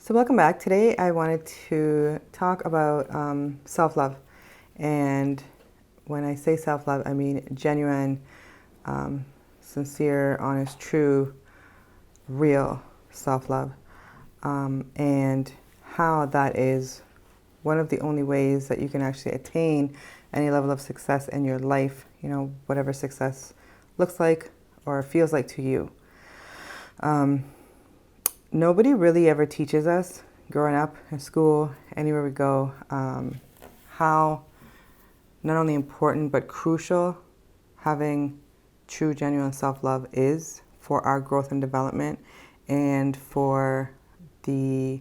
So welcome back. Today I wanted to talk about self-love. And when I say self-love, I mean genuine, sincere, honest, true, real self-love. And how that is one of the only ways that you can actually attain any level of success in your life, whatever success looks like or feels like to you. Nobody really ever teaches us growing up in school, anywhere we go, how not only important but crucial having true, genuine self-love is for our growth and development and for the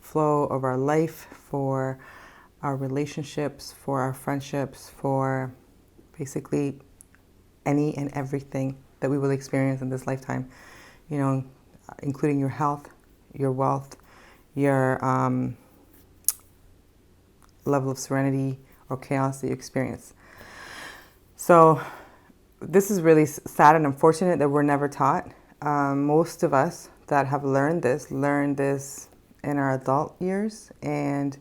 flow of our life, for our relationships, for our friendships, for basically any and everything that we will experience in this lifetime. Including your health, your wealth, your level of serenity or chaos that you experience. So this is really sad and unfortunate that we're never taught. Most of us that have learned this in our adult years, and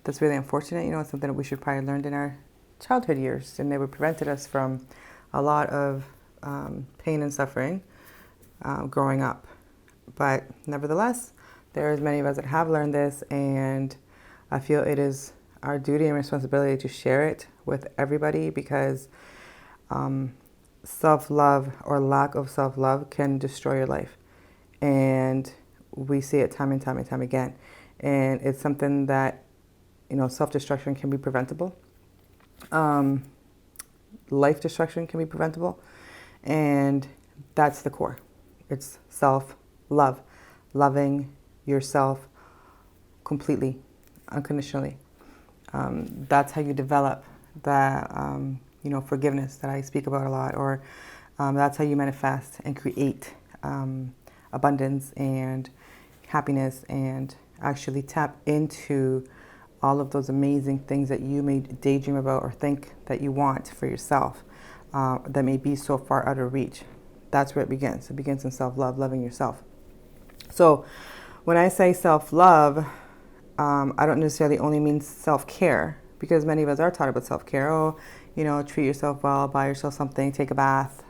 that's really unfortunate. It's something that we should probably learned in our childhood years, and they would prevented us from a lot of pain and suffering growing up. But nevertheless, there's many of us that have learned this, and I feel it is our duty and responsibility to share it with everybody, because self-love or lack of self-love can destroy your life. And we see it time and time and time again. And it's something that, self-destruction can be preventable. Life destruction can be preventable. And that's the core. It's self-love, loving yourself completely, unconditionally. That's how you develop that, forgiveness that I speak about a lot, or that's how you manifest and create abundance and happiness, and actually tap into all of those amazing things that you may daydream about or think that you want for yourself that may be so far out of reach. That's where it begins. It begins in self-love, loving yourself. So when I say self-love, I don't necessarily only mean self-care, because many of us are taught about self-care. Treat yourself well, buy yourself something, take a bath,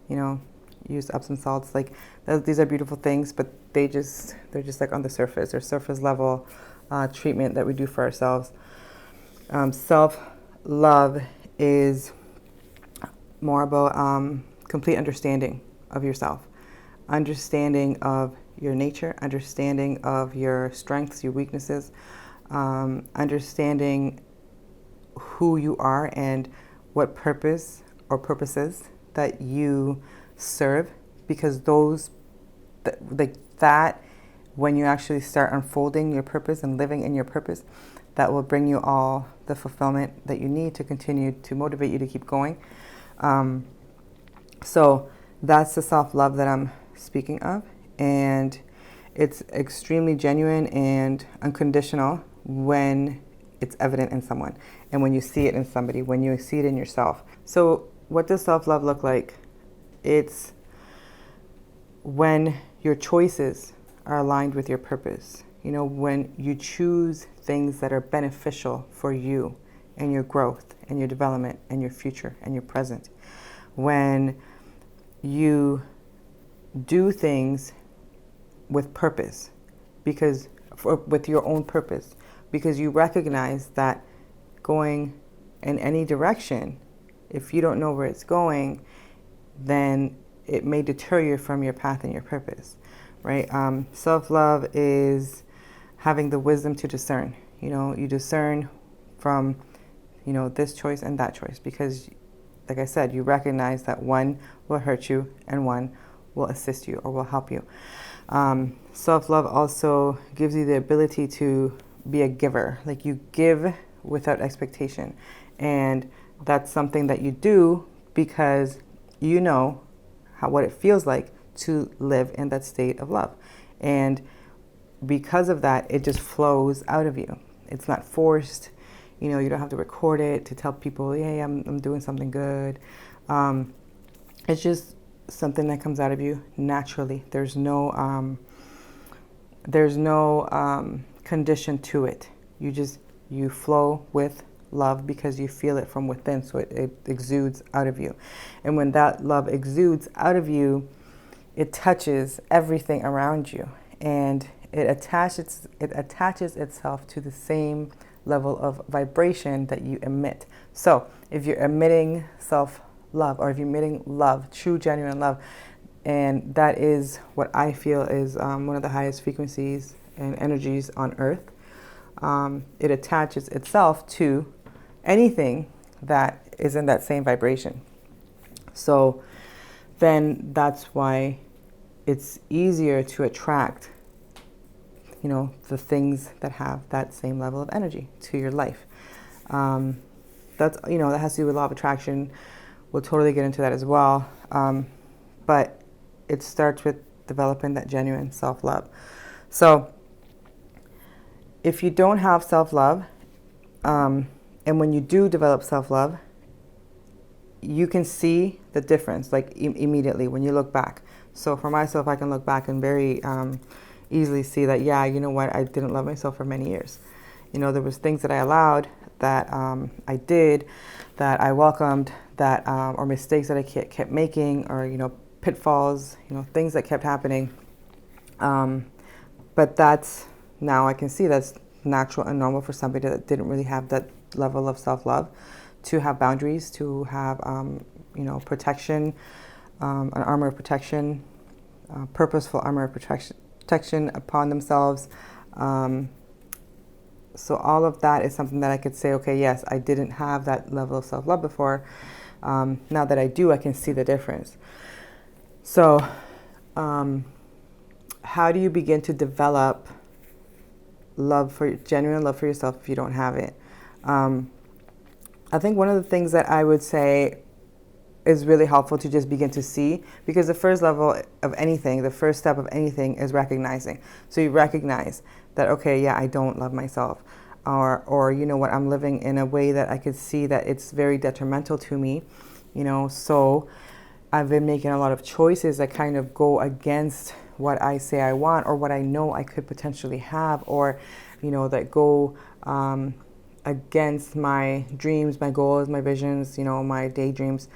use Epsom salts. Like these are beautiful things, but they're just like on the surface or surface level treatment that we do for ourselves. Self-love is more about complete understanding of yourself, understanding of your nature, understanding of your strengths, your weaknesses, understanding who you are and what purpose or purposes that you serve, because that when you actually start unfolding your purpose and living in your purpose, that will bring you all the fulfillment that you need to continue to motivate you to keep going. So that's the self-love that I'm speaking of, and it's extremely genuine and unconditional when it's evident in someone, and when you see it in somebody, when you see it in yourself. So what does self-love look like? It's when your choices are aligned with your purpose. When you choose things that are beneficial for you and your growth and your development and your future and your present. When you do things with purpose, with your own purpose, because you recognize that going in any direction, if you don't know where it's going, then it may deter you from your path and your purpose, right? Self-love is having the wisdom to discern. You discern from, this choice and that choice, because like I said, you recognize that one will hurt you and one will assist you or will help you. Self-love also gives you the ability to be a giver. Like you give without expectation. And that's something that you do because you know what it feels like to live in that state of love. And because of that, it just flows out of you. It's not forced. You don't have to record it to tell people, hey, I'm doing something good. It's just something that comes out of you naturally. There's no condition to it. You flow with love because you feel it from within, so it exudes out of you. And when that love exudes out of you, it touches everything around you, and it attaches itself to the same level of vibration that you emit. So if you're emitting self-love, or if you're emitting love, true, genuine love, and that is what I feel is one of the highest frequencies and energies on earth, it attaches itself to anything that is in that same vibration. So then that's why it's easier to attract, the things that have that same level of energy to your life. That has to do with law of attraction. We'll totally get into that as well. But it starts with developing that genuine self-love. So if you don't have self-love, and when you do develop self-love, you can see the difference, like immediately when you look back. So for myself, I can look back and very easily see that, yeah, you know what, I didn't love myself for many years. There was things that I allowed, that I did, that I welcomed, that or mistakes that I kept making, or pitfalls, things that kept happening. But that's, now I can see that's natural and normal for somebody that didn't really have that level of self-love, to have boundaries, to have protection, an armor of protection, purposeful armor of protection upon themselves. So all of that is something that I could say, okay, yes, I didn't have that level of self-love before. Now that I do, I can see the difference. So how do you begin to develop genuine love for yourself if you don't have it? I think one of the things that I would say is really helpful to just begin to see, because the first level of anything, the first step of anything is recognizing. So you recognize that, okay, yeah, I don't love myself, or you know what, I'm living in a way that I could see that it's very detrimental to me, so I've been making a lot of choices that kind of go against what I say I want, or what I know I could potentially have, or that go against my dreams, my goals, my visions, my daydreams.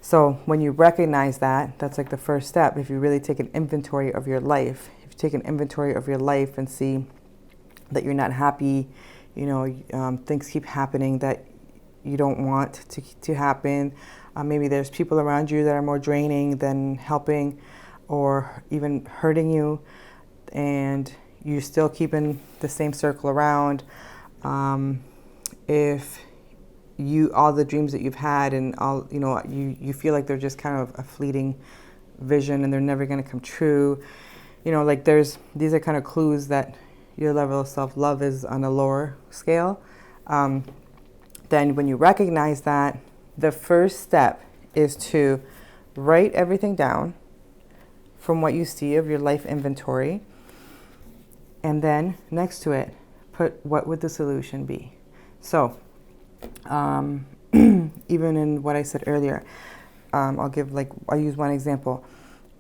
So when you recognize that, that's like the first step. If you really take an inventory of your life, if you take an inventory of your life and see that you're not happy, things keep happening that you don't want to happen. Maybe there's people around you that are more draining than helping, or even hurting you, and you're still keeping the same circle around. If all the dreams that you've had, and all, you feel like they're just kind of a fleeting vision and they're never going to come true, these are kind of clues that your level of self-love is on a lower scale. Then when you recognize that, the first step is to write everything down from what you see of your life inventory, and then next to it, put what would the solution be. So even in what I said earlier, I'll use one example.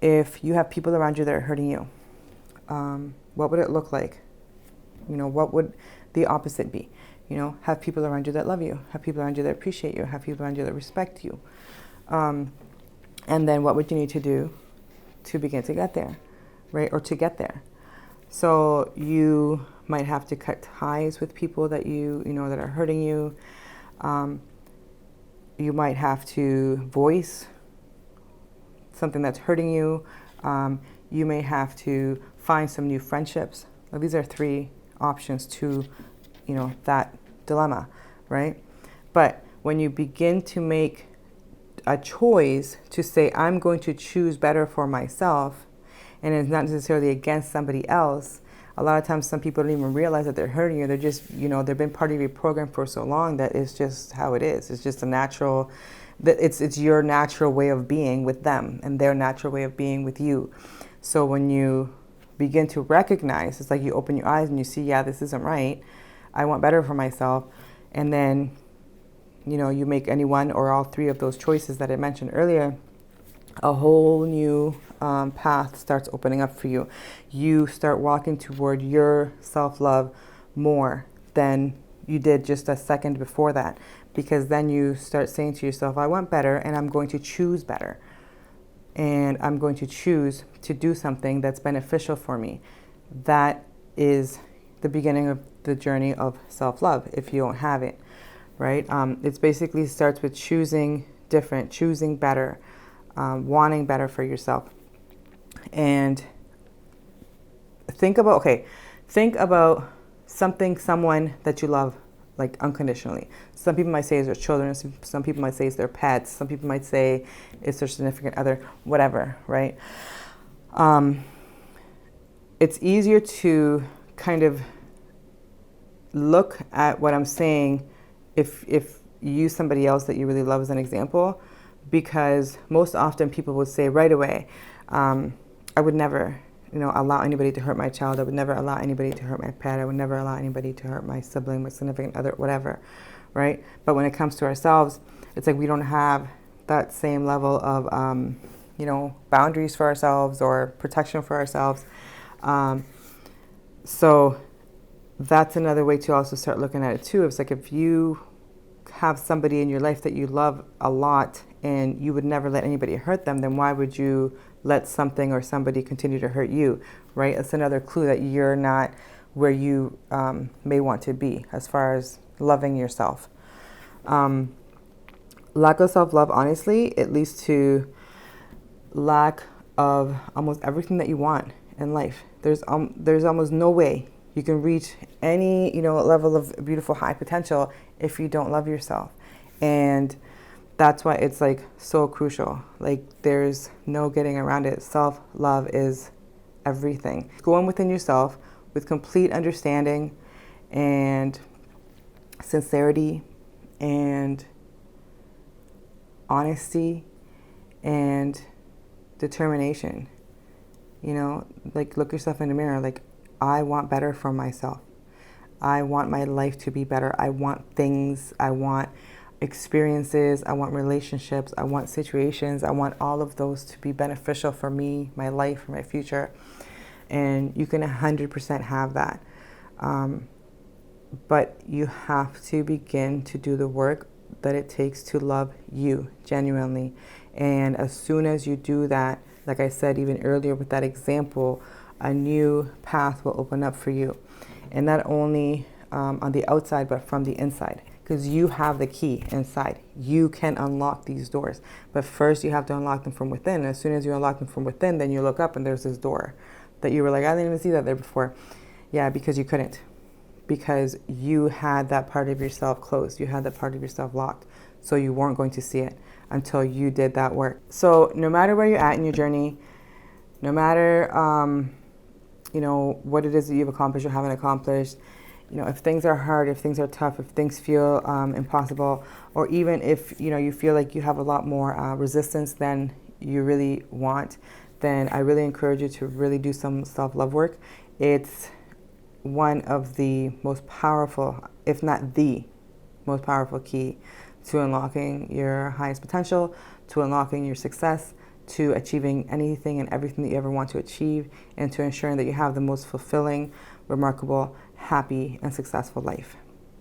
If you have people around you that are hurting you, what would it look like? What would the opposite be? Have people around you that love you, have people around you that appreciate you, have people around you that respect you. And then what would you need to do to begin to get there, right? Or to get there. So you might have to cut ties with people that that are hurting you. You might have to voice something that's hurting you. You may have to find some new friendships. Well, these are 3 options to, that dilemma, right? But when you begin to make a choice to say, I'm going to choose better for myself, and it's not necessarily against somebody else. A lot of times some people don't even realize that they're hurting you. They're just, they've been part of your program for so long that it's just how it is. It's just a natural, it's your natural way of being with them and their natural way of being with you. So when you begin to recognize, it's like you open your eyes and you see, yeah, this isn't right. I want better for myself. And then, you make any one or all 3 of those choices that I mentioned earlier. a whole new path starts opening up for you. You start walking toward your self-love more than you did just a second before that, because then you start saying to yourself, I want better, and I'm going to choose better, and I'm going to choose to do something that's beneficial for me. That is the beginning of the journey of self-love if you don't have it, right? It's basically starts with choosing different, choosing better, wanting better for yourself. And think about someone that you love, like unconditionally. Some people might say it's their children, some people might say it's their pets, some people might say it's their significant other, whatever, right? It's easier to kind of look at what I'm saying if you use somebody else that you really love as an example, because most often people would say right away, I would never, allow anybody to hurt my child. I would never allow anybody to hurt my pet. I would never allow anybody to hurt my sibling, my significant other, whatever, right? But when it comes to ourselves, it's like we don't have that same level of, boundaries for ourselves or protection for ourselves. So that's another way to also start looking at it too. It's like if you have somebody in your life that you love a lot and you would never let anybody hurt them, then why would you let something or somebody continue to hurt you, right? It's another clue that you're not where you may want to be as far as loving yourself. Lack of self-love, honestly, it leads to lack of almost everything that you want in life. There's almost no way you can reach any, level of beautiful high potential if you don't love yourself. And that's why it's like so crucial. Like there's no getting around it. Self-love is everything. Going within yourself with complete understanding and sincerity and honesty and determination. Like look yourself in the mirror, like I want better for myself. I want my life to be better. I want things, I want experiences, I want relationships, I want situations, I want all of those to be beneficial for me, my life, for my future. And you can 100% have that. But you have to begin to do the work that it takes to love you genuinely. And as soon as you do that, like I said even earlier with that example, a new path will open up for you. And not only on the outside, but from the inside. Because you have the key inside. You can unlock these doors. But first you have to unlock them from within. And as soon as you unlock them from within, then you look up and there's this door that you were like, I didn't even see that there before. Yeah, because you couldn't. Because you had that part of yourself closed. You had that part of yourself locked. So you weren't going to see it until you did that work. So no matter where you're at in your journey, no matter, what it is that you've accomplished or haven't accomplished, if things are hard, if things are tough, if things feel impossible, or even if, you feel like you have a lot more resistance than you really want, then I really encourage you to really do some self-love work. It's one of the most powerful, if not the most powerful key to unlocking your highest potential, to unlocking your success, to achieving anything and everything that you ever want to achieve, and to ensuring that you have the most fulfilling, remarkable, happy, and successful life.